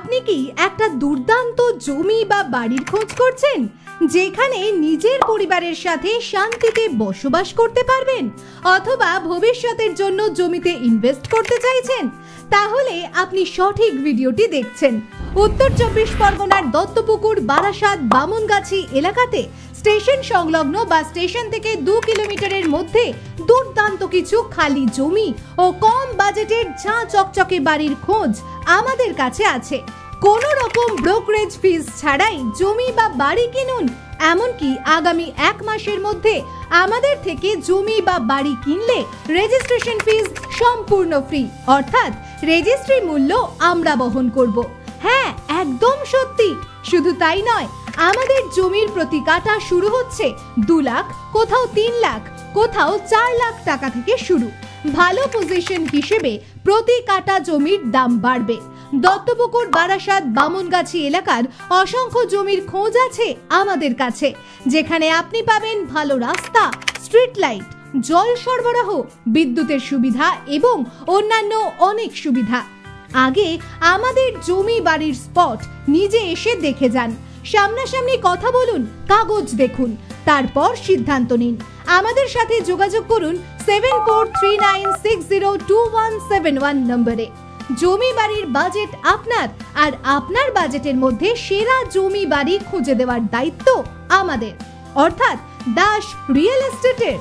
আপনি কি একটা দুর্দান্ত জমি বা বাড়ির খোঁজ করছেন, যেখানে নিজের পরিবারের সাথে শান্তিতে বসবাস করতে পারবেন, অথবা ভবিষ্যতের জন্য জমিতে ইনভেস্ট করতে চাইছেন? তাহলে আপনি সঠিক ভিডিওটি দেখছেন। উত্তর 24 পরগনার দত্তপুকুর, বারাসাত, বামনগাছি এলাকাতে স্টেশন সংলগ্ন বা স্টেশন থেকে 2 কিলোমিটারের মধ্যে দুর্দান্ত কিছু খালি জমি ও কম বাজেটের ঝাঁ চকচকে বাড়ির খোঁজ আমাদের কাছে আছে। কোনো রকম ব্রোকারেজ ফিস ছাড়াই জমি বা বাড়ি কিনুন। এমনকি আগামী 1 মাসের মধ্যে আমাদের থেকে জমি বা বাড়ি কিনলে রেজিস্ট্রেশন ফিস সম্পূর্ণ ফ্রি, অর্থাৎ রেজিস্ট্রি মূল্য আমরা বহন করব। হ্যাঁ, একদম সত্যি। শুধু তাই নয়, আমাদের জমির প্রতি কাঠা শুরু হচ্ছে 2 লাখ, কোথাও 3 লাখ, কোথাও 4 লাখ টাকা থেকে শুরু। ভালো পজিশন হিসেবে প্রতি কাঠা জমির দাম বাড়বে। দত্তপুকুর, বারাসাত, বামনগাছি এলাকার অসংখ্য জমির খোঁজ আছে আমাদের কাছে, যেখানে আপনি পাবেন ভালো রাস্তা, স্ট্রিট লাইট, জল সরবরাহ, বিদ্যুতের সুবিধা এবং অন্যান্য অনেক সুবিধা। আগে আমাদের জমি বাড়ির স্পট নিজে এসে দেখে যান, সামনাসামনি কথা বলুন, কাগজ দেখুন, তারপর সিদ্ধান্ত নিন। আমাদের সাথে যোগাযোগ করুন 7439602171 নম্বরে। জমি বাড়ির বাজেট আপনার, আর আপনার বাজেটের মধ্যে সেরা জমি বাড়ি খুঁজে দেওয়ার দায়িত্ব আমাদের, অর্থাৎ দাস রিয়েল এস্টেটের।